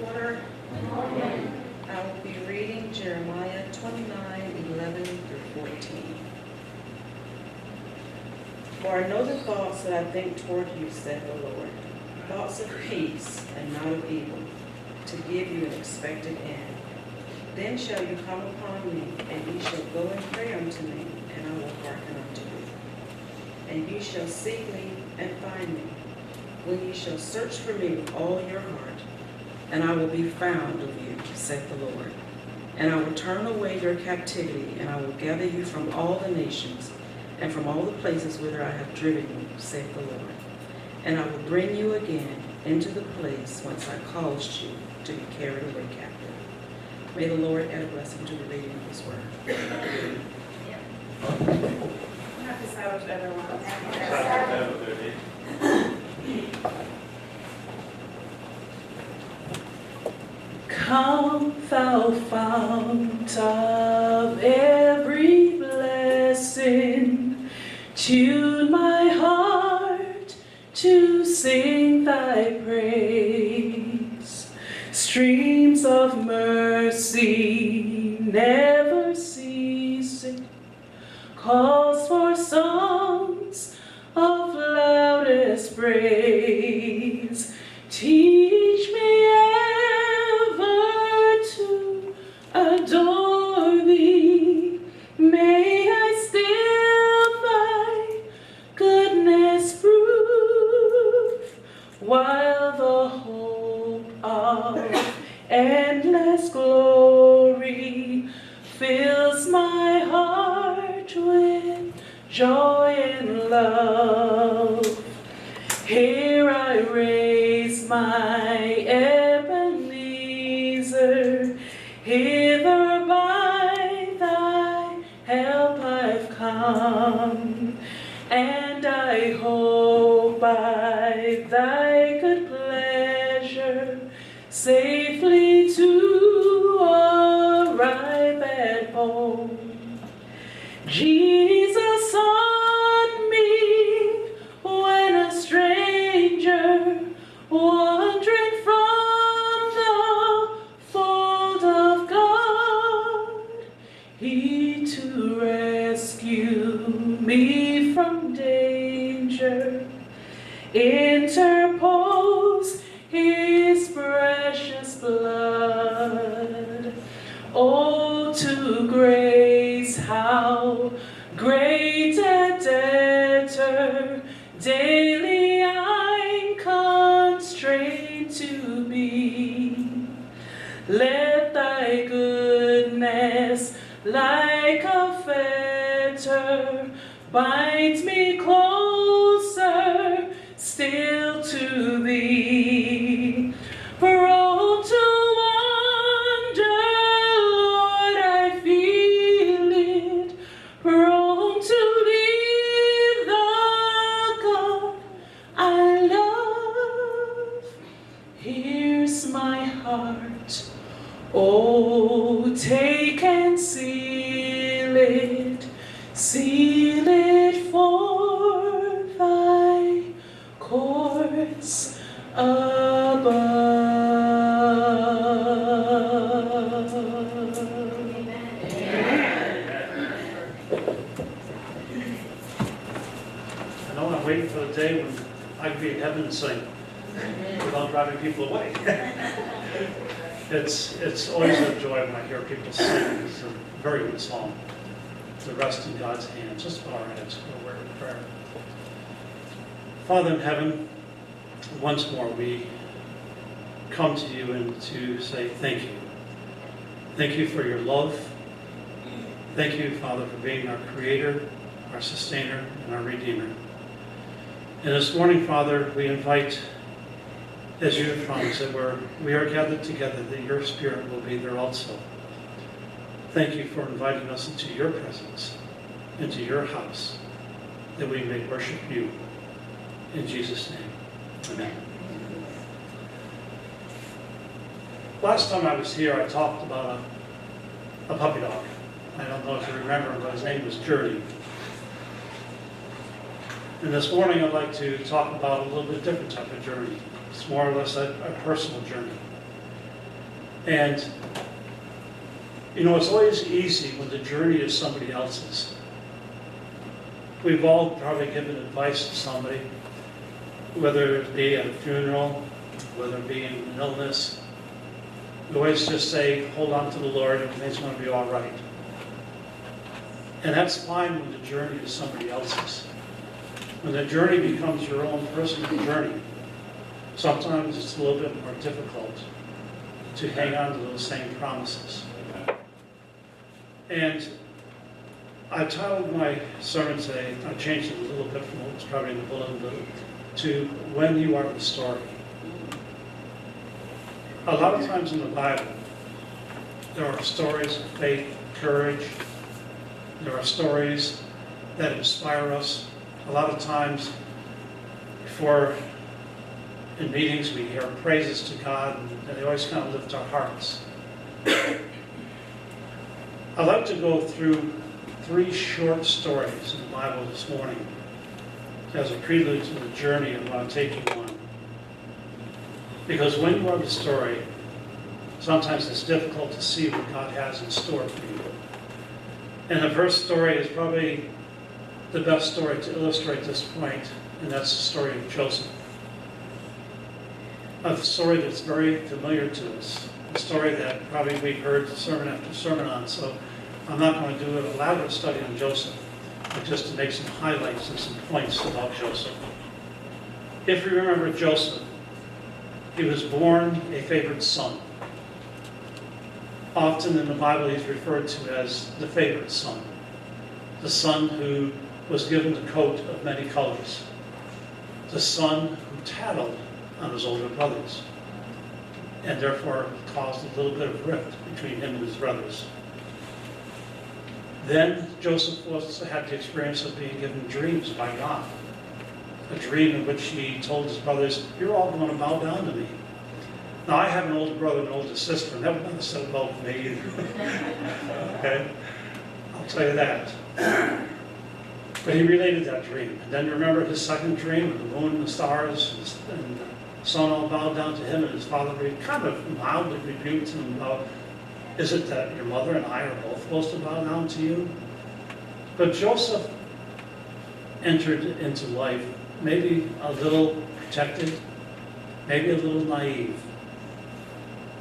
order. I will be reading Jeremiah 29:11-14. For I know the thoughts that I think toward you, said the Lord, thoughts of peace and not of evil, to give you an expected end. Then shall you come upon me, and ye shall go and pray unto me, and I will hearken unto you. And ye shall seek me and find me, when ye shall search for me with all your heart, and I will be found of you, saith the Lord. And I will turn away your captivity, and I will gather you from all the nations, and from all the places whither I have driven you, saith the Lord. And I will bring you again into the place whence I caused you to be carried away captive. May the Lord add a blessing to the reading of his word. Happy Sabbath, everyone. Come, thou fount of every blessing, tune my heart to sing thy praise. Streams of mercy never ceasing, calls for songs of loudest praise. Teach me ever to adore thee. May I still thy goodness prove, while the hope of endless glory fills my heart with joy and love. Here I raise my Ebenezer, hither by thy help I've come, and I hope by thy good pleasure safely to arrive at home. Jesus sought me when a stranger, wandering from the fold of God, he to rescue me from danger interpose his precious blood. Oh, to grace how great a debtor daily I'm constrained to be. Let thy goodness like a fetter bind me closer still to thee. Prone to wander, Lord, I feel it. Prone to leave the God I love. Here's my heart. Oh, take and seal it for thy courts above. I know I'm waiting for the day when I can be in heaven and sing without driving people away. It's always a joy when I hear people sing. It's a very good song. To rest in God's hands. Just bow our heads for a word of prayer. Father in heaven, once more we come to you and to say thank you. Thank you for your love. Thank you, Father, for being our Creator, our Sustainer, and our Redeemer. And this morning, Father, we invite, as you have promised, that we are gathered together, that your Spirit will be there also. Thank you for inviting us into your presence, into your house, that we may worship you. In Jesus' name, amen. Last time I was here, I talked about a puppy dog. I don't know if you remember, but his name was Journey. And this morning I'd like to talk about a little bit different type of journey. It's more or less a personal journey. And, you know, it's always easy when the journey is somebody else's. We've all probably given advice to somebody, whether it be at a funeral, whether it be in an illness. We always just say, hold on to the Lord, everything's going to be all right. And that's fine when the journey is somebody else's. When the journey becomes your own personal journey, sometimes it's a little bit more difficult to hang on to those same promises. And I titled my sermon today, I changed it a little bit from what was probably in the bulletin, to When You Are the Story. A lot of times in the Bible, there are stories of faith, courage. There are stories that inspire us. A lot of times, in meetings, we hear praises to God, and they always kind of lift our hearts. I'd like to go through 3 short stories in the Bible this morning as a prelude to the journey I'm going to take you on. Because when you are the story, sometimes it's difficult to see what God has in store for you. And the first story is probably the best story to illustrate this point, and that's the story of Joseph. A story that's very familiar to us, a story that probably we've heard sermon after sermon on, so I'm not going to do an elaborate study on Joseph, but just to make some highlights and some points about Joseph. If you remember Joseph, he was born a favored son. Often in the Bible he's referred to as the favored son, the son who was given the coat of many colors, the son who tattled on his older brothers, and therefore caused a little bit of rift between him and his brothers. Then Joseph had the experience of being given dreams by God, a dream in which he told his brothers, "You're all going to bow down to me." Now, I have an older brother and an older sister, and that would not sit well with me either. Okay? I'll tell you that. But he related that dream. And then remember his second dream, the moon and the stars and the sun all bowed down to him, and his father kind of mildly rebuked him about, is it that your mother and I are both supposed to bow down to you? But Joseph entered into life maybe a little protected, maybe a little naive.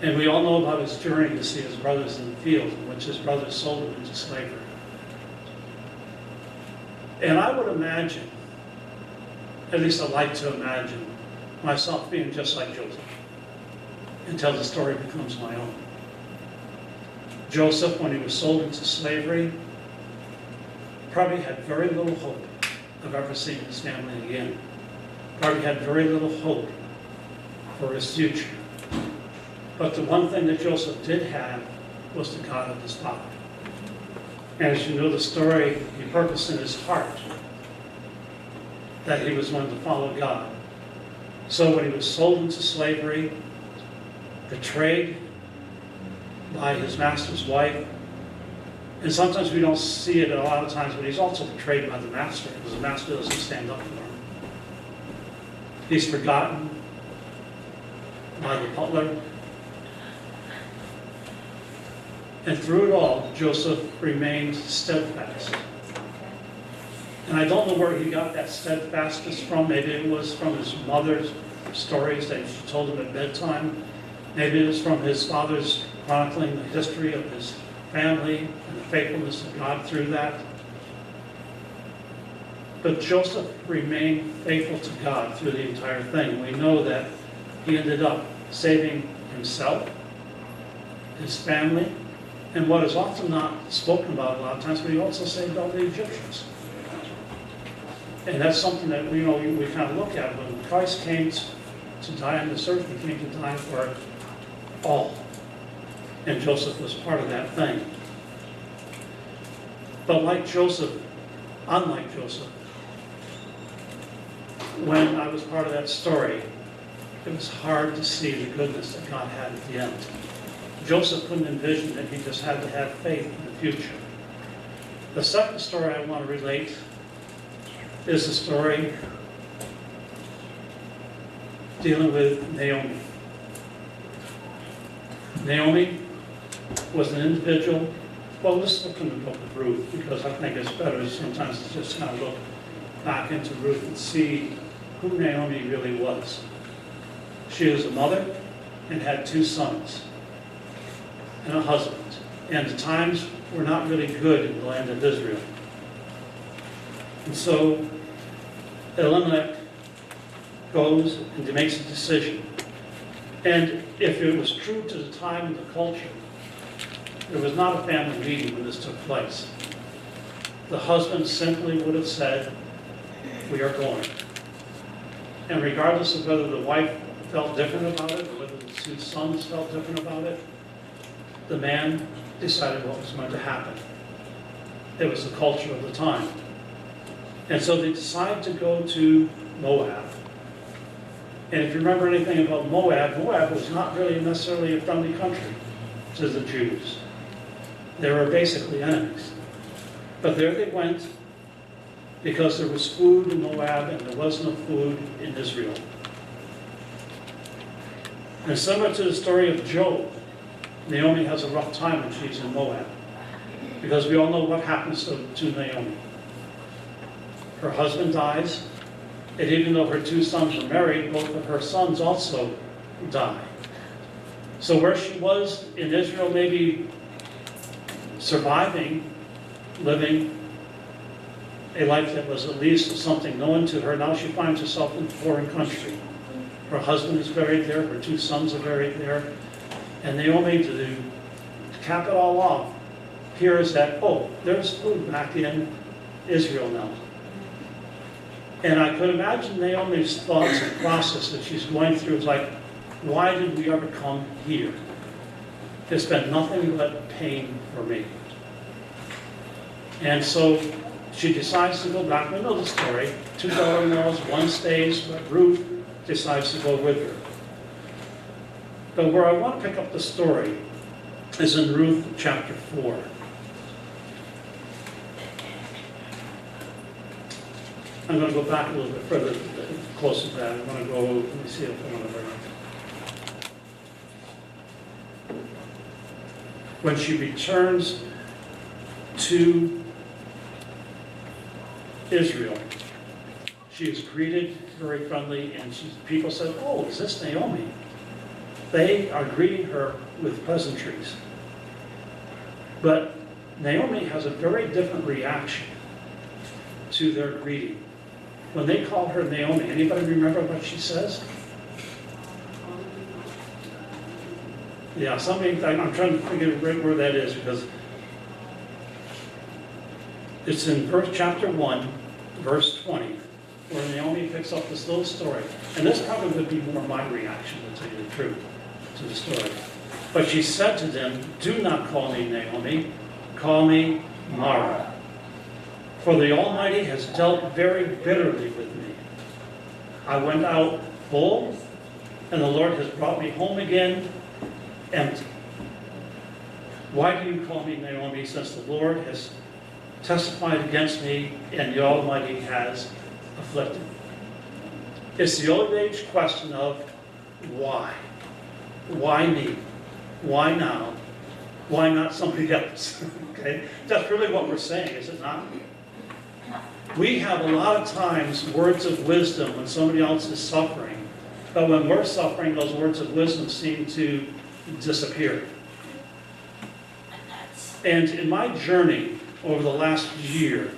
And we all know about his journey to see his brothers in the field, in which his brothers sold him into slavery. And I would imagine, at least I like to imagine, myself being just like Joseph until the story becomes my own. Joseph, when he was sold into slavery, probably had very little hope of ever seeing his family again. Probably had very little hope for his future. But the one thing that Joseph did have was the God of his father. And as you know the story, he purposed in his heart that he was going to follow God. So when he was sold into slavery, betrayed by his master's wife, and sometimes we don't see it a lot of times, but he's also betrayed by the master because the master doesn't stand up for him. He's forgotten by the butler. And through it all, Joseph remained steadfast. And I don't know where he got that steadfastness from. Maybe it was from his mother's stories that she told him at bedtime. Maybe it was from his father's chronicling the history of his family and the faithfulness of God through that. But Joseph remained faithful to God through the entire thing. We know that he ended up saving himself, his family, and what is often not spoken about a lot of times, but he also saved all the Egyptians. And that's something that we kind of look at. When Christ came to die on this earth, he came to die for all. And Joseph was part of that thing. But like Joseph, unlike Joseph, when I was part of that story, it was hard to see the goodness that God had at the end. Joseph couldn't envision that he just had to have faith in the future. The second story I want to relate is the story dealing with Naomi. Naomi was an individual. Well, let's look in the book of Ruth, because I think it's better sometimes to just kind of look back into Ruth and see who Naomi really was. She was a mother and had 2 sons and a husband. And the times were not really good in the land of Israel. And so Elimelech goes and makes a decision. And if it was true to the time and the culture, there was not a family meeting when this took place. The husband simply would have said, "We are going." And regardless of whether the wife felt different about it, or whether the 2 sons felt different about it, the man decided what was going to happen. It was the culture of the time. And so they decided to go to Moab. And if you remember anything about Moab, Moab was not really necessarily a friendly country to the Jews. They were basically enemies. But there they went because there was food in Moab and there was no food in Israel. And similar to the story of Job, Naomi has a rough time when she's in Moab, because we all know what happens to Naomi. Her husband dies, and even though her 2 sons were married, both of her sons also die. So where she was in Israel, maybe surviving, living a life that was at least something known to her, now she finds herself in a foreign country. Her husband is buried there, her 2 sons are buried there, and Naomi, to cap it all off, hears that, oh, there's food back in Israel now. And I could imagine Naomi's thoughts and process that she's going through is like, why did we ever come here? It's been nothing but pain for me. And so she decides to go back. We know the story. 2 daughter-in-laws, 1 stays, but Ruth decides to go with her. But where I want to pick up the story is in Ruth chapter 4. I'm going to go back a little bit further, closer to that. I'm going to go, let me see if I want to bring it. When she returns to Israel, she is greeted very friendly, and people said, "Oh, is this Naomi?" They are greeting her with pleasantries. But Naomi has a very different reaction to their greeting. When they call her Naomi, anybody remember what she says? Yeah, I'm trying to figure out where that is, because it's in chapter 1, verse 20, where Naomi picks up this little story. And this probably would be more my reaction, to tell you the truth, to the story. But she said to them, "Do not call me Naomi, call me Mara. For the Almighty has dealt very bitterly with me. I went out full, and the Lord has brought me home again empty. Why do you call me Naomi, since the Lord has testified against me and the Almighty has afflicted me?" It's the old age question of why? Why me? Why now? Why not somebody else? Okay? That's really what we're saying, is it not? We have a lot of times words of wisdom when somebody else is suffering, but when we're suffering, those words of wisdom seem to disappear. And in my journey over the last year,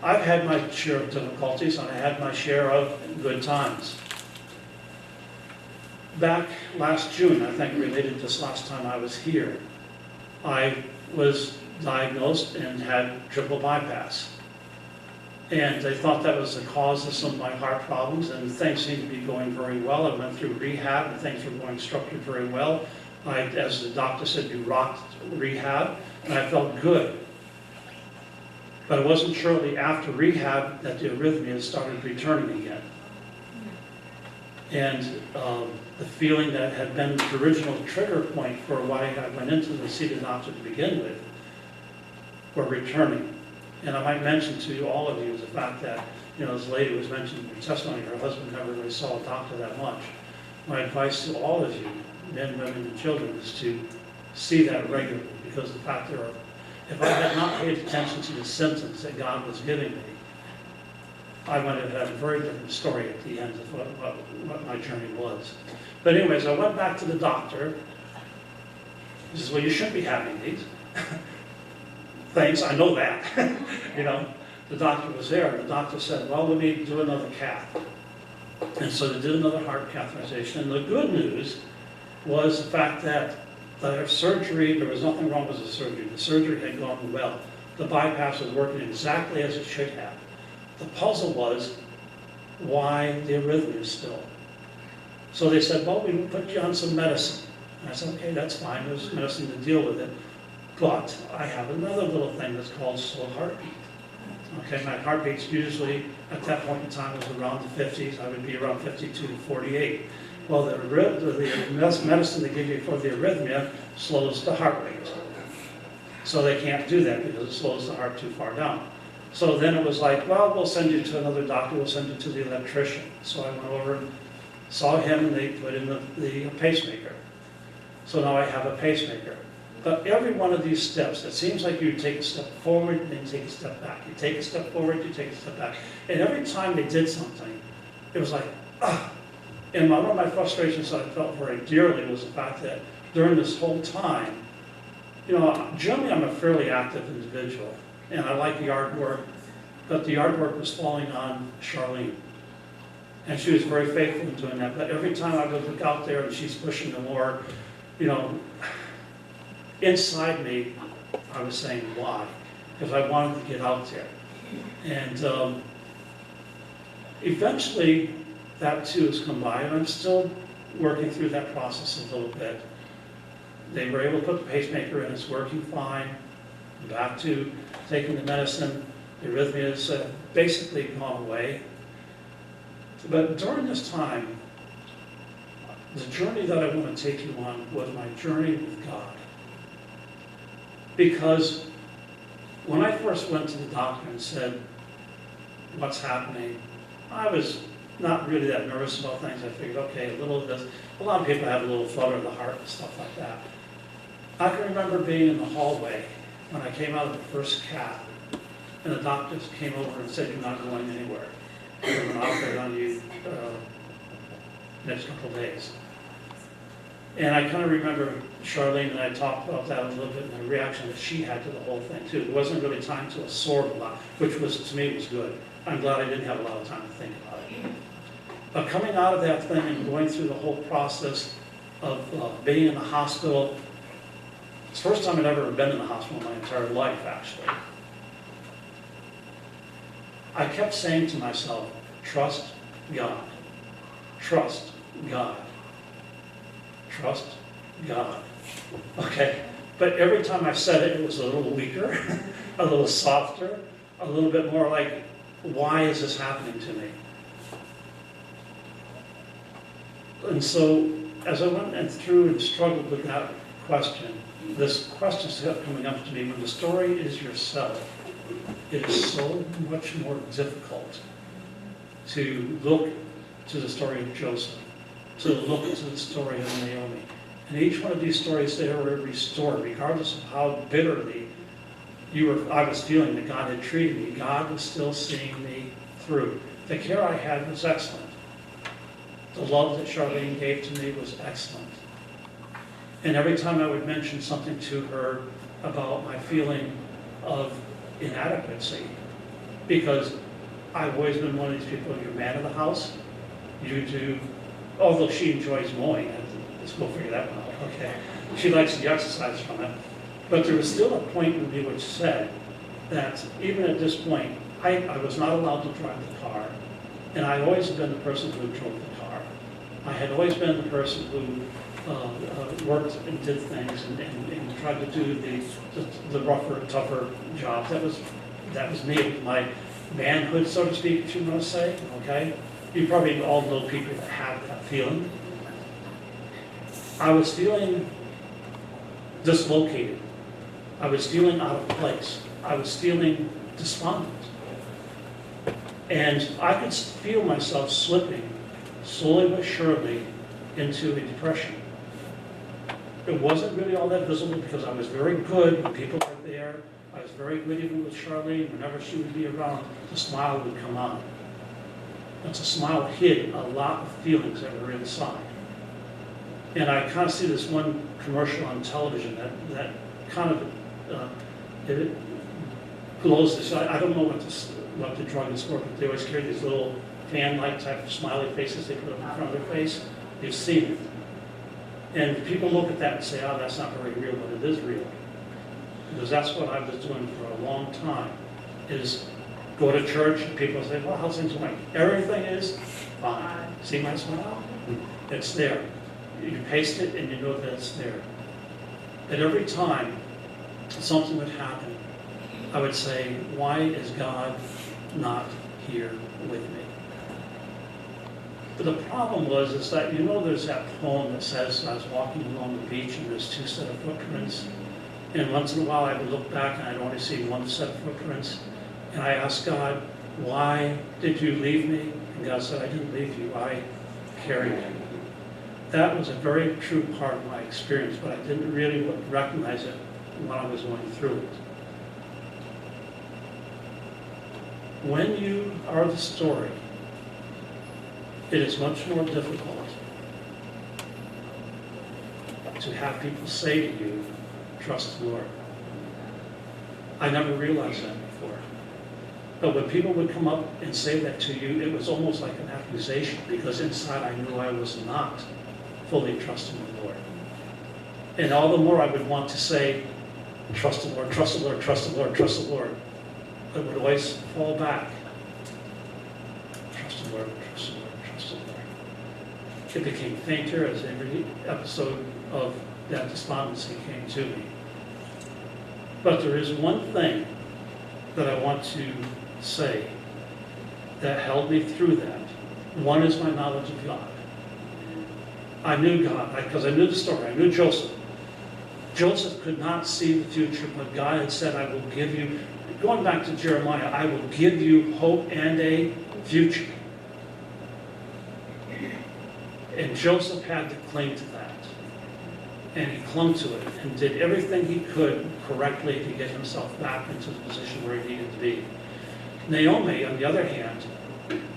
I've had my share of difficulties and I had my share of good times. Back last June, I think related to this last time I was here, I was diagnosed and had triple bypass. And they thought that was the cause of some of my heart problems, and things seemed to be going very well. I went through rehab and things were going structured very well. As the doctor said, you rocked rehab, and I felt good. But it wasn't shortly after rehab that the arrhythmias started returning again. And the feeling that had been the original trigger point for why I went into the seat of the doctor to begin with were returning. And I might mention to all of you the fact that, this lady was mentioning in her testimony, her husband never really saw a doctor that much. My advice to all of you men, women, and children, is to see that regularly, because the fact there are, if I had not paid attention to the symptoms that God was giving me, I might have had a very different story at the end of what my journey was. But anyways, I went back to the doctor. He says, well, you shouldn't be having these. Thanks, I know that. You know, the doctor was there, and the doctor said, well, we need to do another cath. And so they did another heart catheterization. And the good news was the fact that the surgery, there was nothing wrong with the surgery. The surgery had gone well. The bypass was working exactly as it should have. The puzzle was, why the arrhythmia still? So they said, well, we will put you on some medicine. And I said, okay, that's fine, there's medicine to deal with it. But I have another little thing that's called slow heartbeat. Okay, my heartbeat's usually, at that point in time, was around the 50s. I would be around 52 to 48. Well, the medicine they give you for the arrhythmia slows the heart rate. So they can't do that because it slows the heart too far down. So then it was like, well, we'll send you to another doctor, we'll send you to the electrician. So I went over and saw him, and they put in the pacemaker. So now I have a pacemaker. But every one of these steps, it seems like you take a step forward and then take a step back. You take a step forward, you take a step back. And every time they did something, it was like, ah. And one of my frustrations that I felt very dearly was the fact that during this whole time, you know, generally I'm a fairly active individual, and I like yard work, but the yard work was falling on Charlene. And she was very faithful in doing that. But every time I would look out there and she's pushing the more, you know, inside me, I was saying, why? Because I wanted to get out there. And eventually, that too has come by, and I'm still working through that process a little bit. They were able to put the pacemaker in, it's working fine. I'm back to taking the medicine. The arrhythmia has basically gone away. But during this time, the journey that I want to take you on was my journey with God. Because when I first went to the doctor and said, what's happening, I was not really that nervous about things. I figured, okay, a little of this. A lot of people have a little flutter of the heart and stuff like that. I can remember being in the hallway when I came out of the first cath, and the doctors came over and said, you're not going anywhere. We're going to operate on you next couple of days. And I kind of remember Charlene and I talked about that a little bit, and the reaction that she had to the whole thing too. There wasn't really time to absorb a lot, which was, to me, was good. I'm glad I didn't have a lot of time to think about it. But coming out of that thing and going through the whole process of being in the hospital, it's the first time I'd ever been in the hospital in my entire life, actually. I kept saying to myself, trust God, trust God, trust God. Okay, but every time I said it, it was a little weaker, a little softer, a little bit more like, why is this happening to me? And so, as I went through and struggled with that question, this question kept coming up to me. When the story is yourself, it is so much more difficult to look to the story of Joseph, to look to the story of Naomi. And each one of these stories, they were restored, regardless of how bitterly I was feeling that God had treated me. God was still seeing me through. The care I had was excellent. The love that Charlene gave to me was excellent. And every time I would mention something to her about my feeling of inadequacy, because I've always been one of these people, you're man of the house, you do, although she enjoys mowing, let's go figure that one out, okay. She likes the exercise from it. But there was still a point in me which said that even at this point, I was not allowed to drive the car. And I always been the person who drove the car. I had always been the person who worked and did things and tried to do the rougher, tougher jobs. That was me, my manhood, so to speak, if you want to say, okay? You probably all know people that have that feeling. I was feeling dislocated. I was feeling out of place. I was feeling despondent. And I could feel myself slipping slowly but surely into a depression. It wasn't really all that visible because I was very good when people were there. I was very good even with Charlene. Whenever she would be around, the smile would come out. But the smile hid a lot of feelings that were inside. And I kind of see this one commercial on television that kind of it glows this. I don't know what the drug is for, but they always carry these little fan-like type of smiley faces they put up in front of their face. You've seen it. And people look at that and say, oh, that's not very real, but it is real. Because that's what I was doing for a long time, is go to church and people say, well, how's things going? Everything is fine. See my smile? It's there. You paste it and you know that it's there. And every time something would happen, I would say, why is God not here with me? But the problem is that, you know, there's that poem that says, I was walking along the beach and there's two set of footprints. And once in a while I would look back and I'd only see one set of footprints. And I asked God, why did you leave me? And God said, I didn't leave you, I carried you. That was a very true part of my experience, but I didn't really recognize it when I was going through it. When you are the story, it is much more difficult to have people say to you, trust the Lord. I never realized that before. But when people would come up and say that to you, it was almost like an accusation, because inside I knew I was not fully trusting the Lord. And all the more I would want to say, trust the Lord, trust the Lord, trust the Lord, trust the Lord. It would always fall back. Trust the Lord, trust the Lord, trust the Lord. It became fainter as every episode of that despondency came to me. But there is one thing that I want to say that held me through that. One is my knowledge of God. I knew God, because I knew the story. I knew Joseph. Joseph could not see the future, but God had said, I will give you, going back to Jeremiah, I will give you hope and a future. And Joseph had to cling to that. And he clung to it and did everything he could correctly to get himself back into the position where he needed to be. Naomi, on the other hand,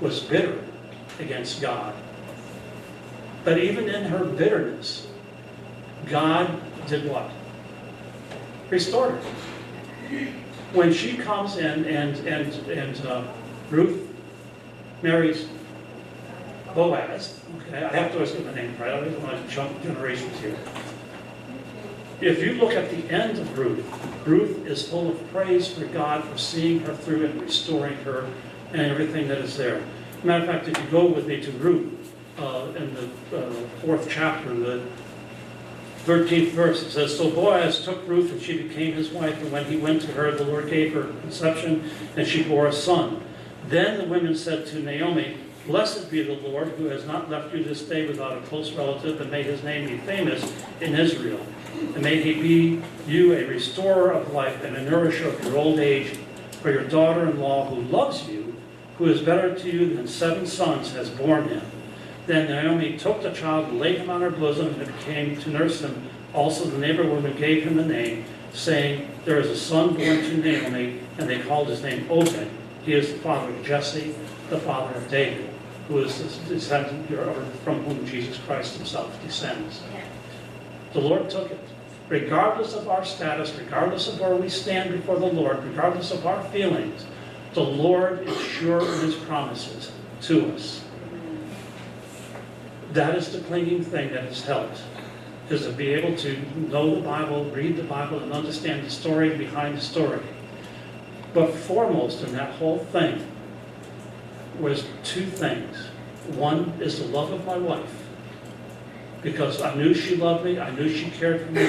was bitter against God. But even in her bitterness, God did what? Restored her. When she comes in and Ruth marries Boaz, okay, I have to always get the name right, I don't want to jump generations here. If you look at the end of Ruth, Ruth is full of praise for God for seeing her through and restoring her and everything that is there. Matter of fact, if you go with me to Ruth, in the 4th chapter, the 13th verse, it says, so Boaz took Ruth and she became his wife, and when he went to her, the Lord gave her conception, and she bore a son. Then the women said to Naomi, blessed be the Lord, who has not left you this day without a close relative, and may his name be famous in Israel. And may he be you a restorer of life and a nourisher of your old age. For your daughter-in-law who loves you, who is better to you than 7 sons, has borne him. Then Naomi took the child and laid him on her bosom and came to nurse him. Also the neighbor woman gave him the name, saying, there is a son born to Naomi, and they called his name Obed. He is the father of Jesse, the father of David, who is the descendant from whom Jesus Christ himself descends. The Lord took it. Regardless of our status, regardless of where we stand before the Lord, regardless of our feelings, the Lord is sure in his promises to us. That is the clinging thing that has helped, is to be able to know the Bible, read the Bible, and understand the story behind the story. But foremost in that whole thing was 2 things. One is the love of my wife, because I knew she loved me, I knew she cared for me,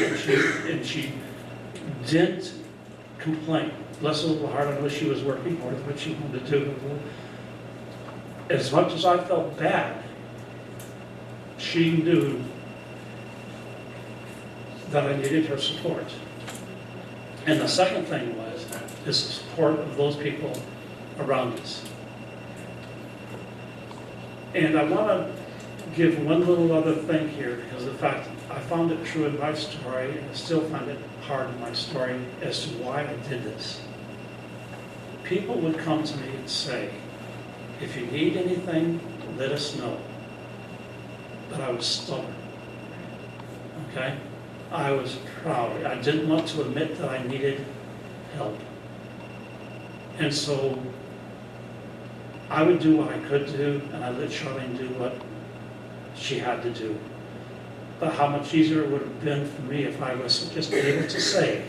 and she didn't complain. Bless her little heart, I know she was working hard, what she wanted to do. As much as I felt bad, she knew that I needed her support. And the second thing is the support of those people around us. And I want to give one little other thing here, because the fact I found it true in my story, and I still find it hard in my story as to why I did this. People would come to me and say, if you need anything, let us know. But I was stubborn. Okay? I was proud. I didn't want to admit that I needed help. And so I would do what I could do, and I let Charlene do what she had to do. But how much easier it would have been for me if I was just able to say,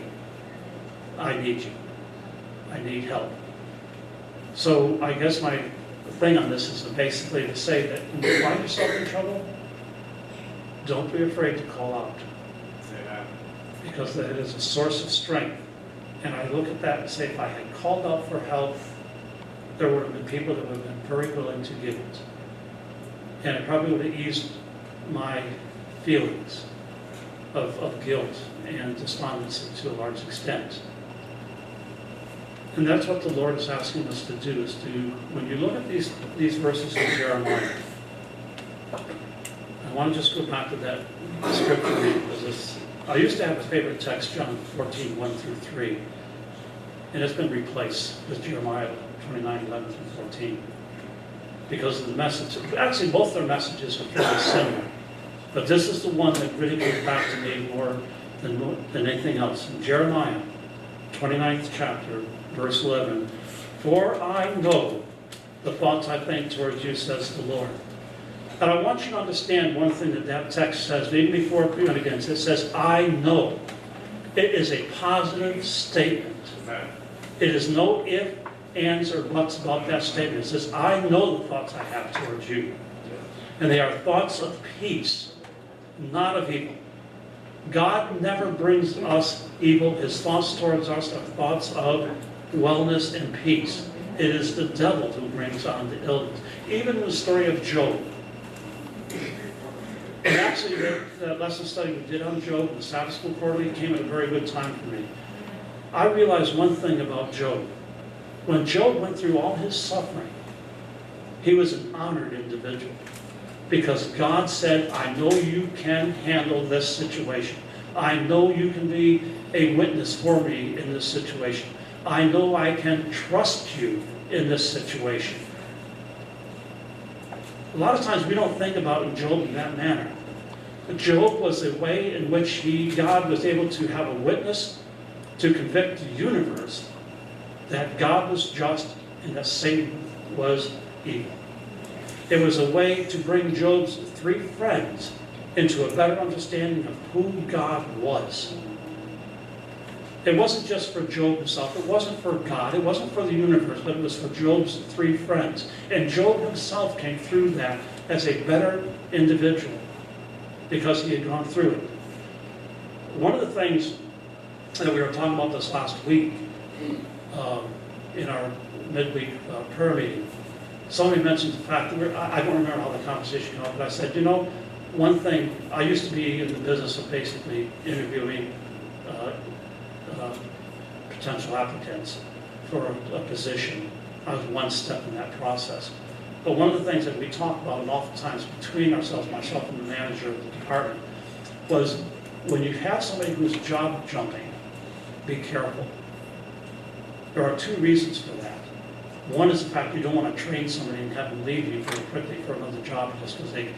I need you. I need help. So I guess my thing on this is basically to say that when you find yourself in trouble, don't be afraid to call out. Because that is a source of strength. And I look at that and say, if I had called out for help, there would have been people that would have been very willing to give it. And it probably would have eased my feelings of guilt and despondency to a large extent. And that's what the Lord is asking us to do, is to, when you look at these verses in Jeremiah, I want to just go back to that scripture reading, because I used to have a favorite text, John 14, 1 through 3, and it's been replaced with Jeremiah 29, 11 through 14, because of the message. Actually, both their messages are fairly similar, but this is the one that really goes back to me more than anything else. In Jeremiah 29th chapter, verse 11, for I know the thoughts I think towards you, says the Lord. And I want you to understand one thing that text says, even before it begins, it says, I know. It is a positive statement. Amen. It is no if, ands, or buts about that statement. It says, I know the thoughts I have towards you. And they are thoughts of peace, not of evil. God never brings us evil. His thoughts towards us are thoughts of wellness and peace. It is the devil who brings on the illness. Even in the story of Job. And actually, that lesson study we did on Job, the Sabbath School Quarterly, came at a very good time for me. I realized one thing about Job. When Job went through all his suffering, he was an honored individual. Because God said, I know you can handle this situation. I know you can be a witness for me in this situation. I know I can trust you in this situation. A lot of times we don't think about Job in that manner. But Job was a way in which God was able to have a witness to convict the universe that God was just and that Satan was evil. It was a way to bring Job's 3 friends into a better understanding of who God was. It wasn't just for Job himself. It wasn't for God. It wasn't for the universe, but it was for Job's 3 friends. And Job himself came through that as a better individual because he had gone through it. One of the things that we were talking about this last week in our midweek prayer meeting, somebody mentioned the fact that I don't remember how the conversation came up, but I said, you know, one thing, I used to be in the business of basically interviewing potential applicants for a position. I was one step in that process. But one of the things that we talked about, and oftentimes between ourselves, myself and the manager of the department, was when you have somebody who's job jumping, be careful. There are 2 reasons for that. One is the fact you don't want to train somebody and have them leave you very quickly for another job just because they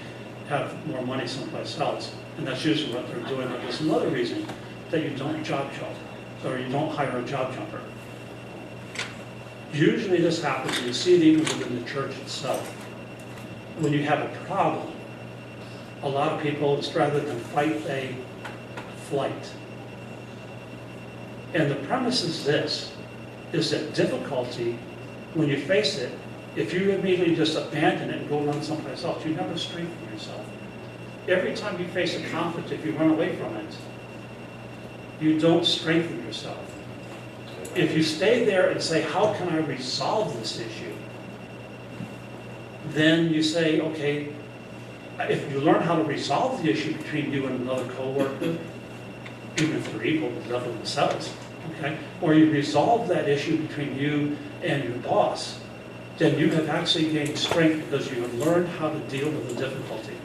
have more money someplace else. And that's usually what they're doing. But there's another reason that you don't job jump, or you don't hire a job jumper. Usually this happens, and you see it even within the church itself. When you have a problem, a lot of people, rather than fight, they flight. And the premise is this, is that difficulty, when you face it, if you immediately just abandon it and go run someplace else, you never strengthen yourself. Every time you face a conflict, if you run away from it, you don't strengthen yourself. If you stay there and say, how can I resolve this issue? Then you say, okay, if you learn how to resolve the issue between you and another coworker, even if they're equal to themselves, okay, or you resolve that issue between you and your boss, then you have actually gained strength because you have learned how to deal with the difficulty.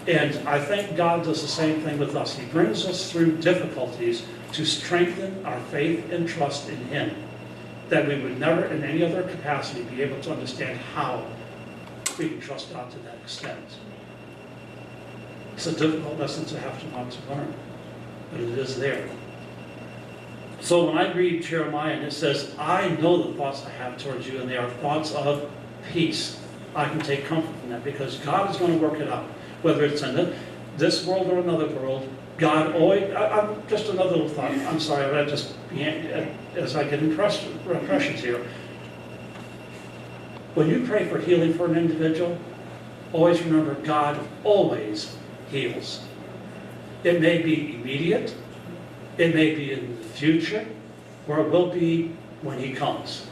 And I think God does the same thing with us. He brings us through difficulties to strengthen our faith and trust in Him, that we would never in any other capacity be able to understand how we can trust God to that extent. It's a difficult lesson to have to want to learn, but it is there. So when I read Jeremiah and it says, I know the thoughts I have towards you, and they are thoughts of peace, I can take comfort from that because God is going to work it out. Whether it's in this world or another world, God always, I'm just another little thought, I'm sorry, I just, as I get impressions here. When you pray for healing for an individual, always remember God always heals. It may be immediate, it may be in the future, or it will be when He comes.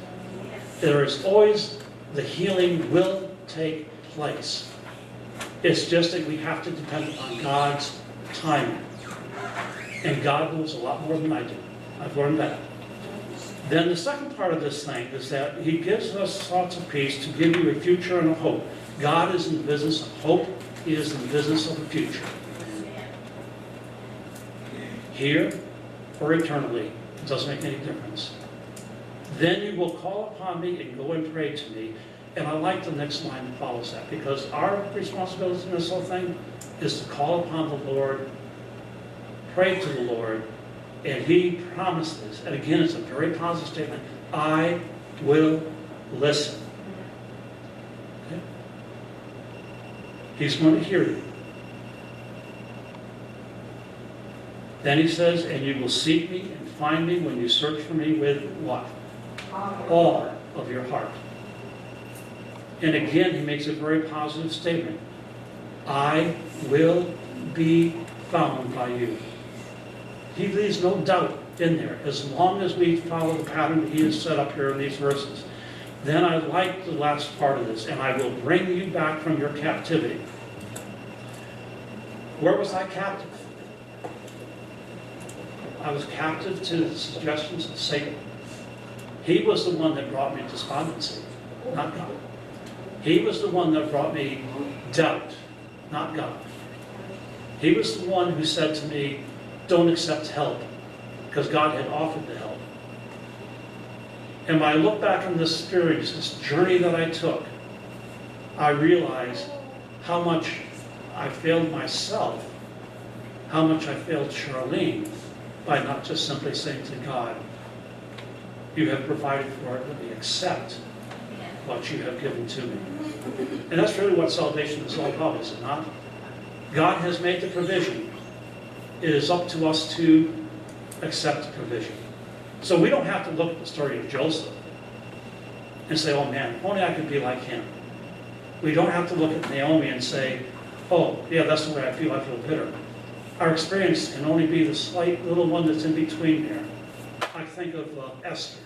There is always, the healing will take place. It's just that we have to depend on God's timing. And God knows a lot more than I do. I've learned that. Then the second part of this thing is that He gives us thoughts of peace to give you a future and a hope. God is in the business of hope. He is in the business of the future. Here or eternally, it doesn't make any difference. Then you will call upon me and go and pray to me. And I like the next line that follows that, because our responsibility in this whole thing is to call upon the Lord, pray to the Lord, and He promises, and again it's a very positive statement, I will listen. Okay? He's going to hear you. Then He says, and you will seek me and find me when you search for me with what? All of your heart. And again, He makes a very positive statement. I will be found by you. He leaves no doubt in there, as long as we follow the pattern that He has set up here in these verses. Then I like the last part of this, and I will bring you back from your captivity. Where was I captive? I was captive to the suggestions of Satan. He was the one that brought me despondency, not God. He was the one that brought me doubt, not God. He was the one who said to me, don't accept help, because God had offered the help. And when I look back on this experience, this journey that I took, I realized how much I failed myself, how much I failed Charlene, by not just simply saying to God, you have provided for it, let me accept what you have given to me. And that's really what salvation is all about, is it not? God has made the provision. It is up to us to accept the provision. So we don't have to look at the story of Joseph and say, oh man, if only I could be like him. We don't have to look at Naomi and say, oh yeah, that's the way I feel bitter. Our experience can only be the slight little one that's in between there. I think of Esther,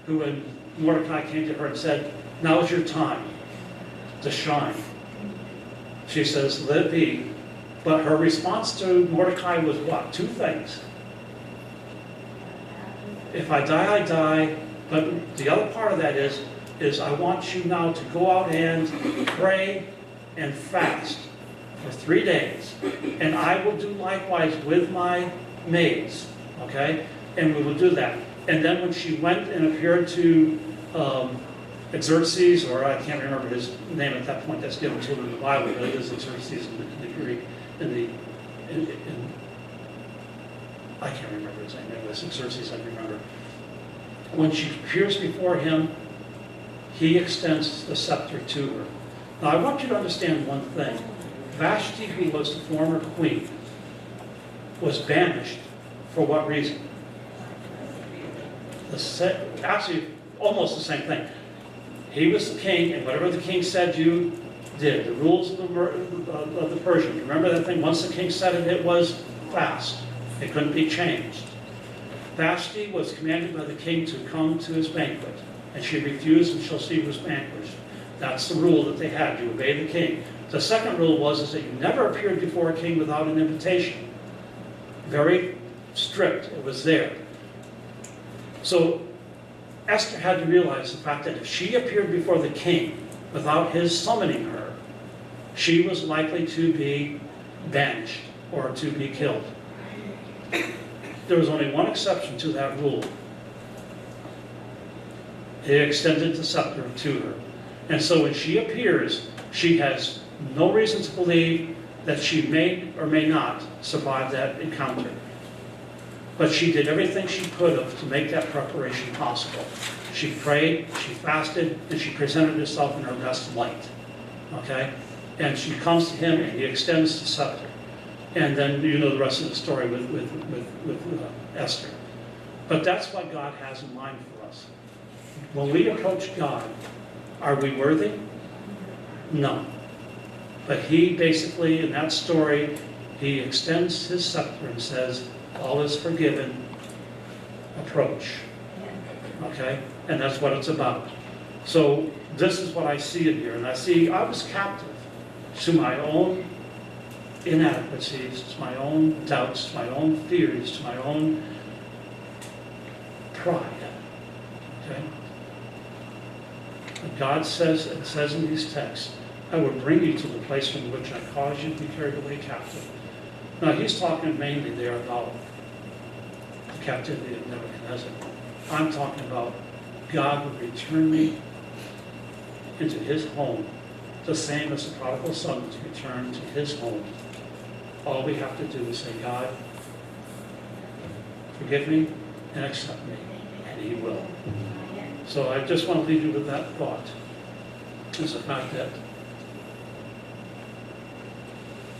who when Mordecai came to her and said, now is your time to shine. She says, let it be. But her response to Mordecai was what? Two things. If I die, I die. But the other part of that is I want you now to go out and pray and fast for 3 days. And I will do likewise with my maids. Okay? And we will do that. And then when she went and appeared to Xerxes, or I can't remember his name at that point, that's given to him in the Bible, but it is Xerxes in the Greek, I can't remember his name, it was Xerxes, I remember. When she appears before him, he extends the scepter to her. Now I want you to understand one thing. Vashti, who was the former queen, was banished for what reason? Actually, almost the same thing. He was the king, and whatever the king said, you did. The rules of the Persian. Remember that thing? Once the king said it, it was fast. It couldn't be changed. Vashti was commanded by the king to come to his banquet, and she refused until she was vanquished. That's the rule that they had. You obey the king. The second rule was that you never appeared before a king without an invitation. Very strict. It was there. So Esther had to realize the fact that if she appeared before the king without his summoning her, she was likely to be banished or to be killed. There was only one exception to that rule. He extended the scepter to her. And so when she appears, she has no reason to believe that she may or may not survive that encounter. But she did everything she could have to make that preparation possible. She prayed, she fasted, and she presented herself in her best light. Okay? And she comes to him and he extends the scepter. And then you know the rest of the story with Esther. But that's what God has in mind for us. When we approach God, are we worthy? No. But he basically, in that story, he extends his scepter and says, all is forgiven, approach. Okay? And that's what it's about. So this is what I see in here. And I was captive to my own inadequacies, to my own doubts, to my own fears, to my own pride. Okay? And God says, it says in these texts, I will bring you to the place from which I caused you to be carried away captive. Now he's talking mainly there about the captivity of Nebuchadnezzar. I'm talking about God would return me into his home, the same as the prodigal son was returned to his home. All we have to do is say, God, forgive me and accept me, and he will. So I just want to leave you with that thought. Is the fact that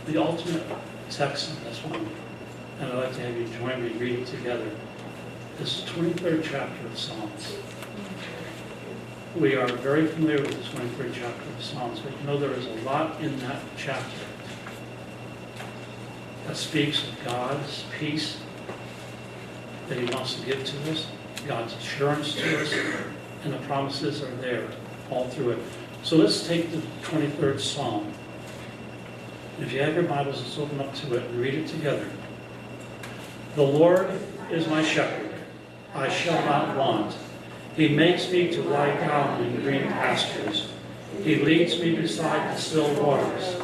the ultimate text in this one, and I'd like to have you join me, read it together, is the 23rd chapter of Psalms. We are very familiar with the 23rd chapter of Psalms, but you know there is a lot in that chapter that speaks of God's peace that he wants to give to us, God's assurance to us, and the promises are there all through it. So let's take the 23rd Psalm. If you have your Bibles, let's open up to it and read it together. The Lord is my shepherd. I shall not want. He makes me to lie down in green pastures. He leads me beside the still waters.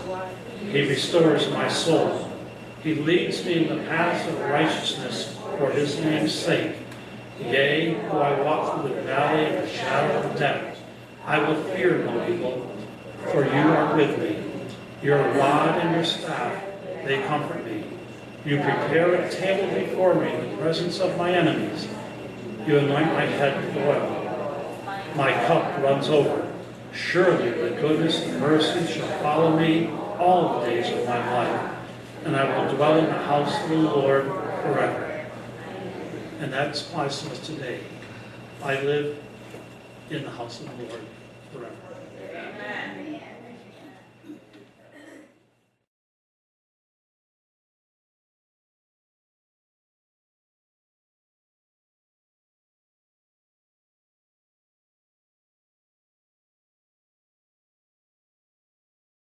He restores my soul. He leads me in the paths of righteousness for his name's sake. Yea, though I walk through the valley of the shadow of death, I will fear no evil, for you are with me. Your rod and your staff, they comfort me. You prepare a table before me in the presence of my enemies. You anoint my head with oil. My cup runs over. Surely the goodness and mercy shall follow me all the days of my life, and I will dwell in the house of the Lord forever. And that applies to us today. I live in the house of the Lord forever. Amen.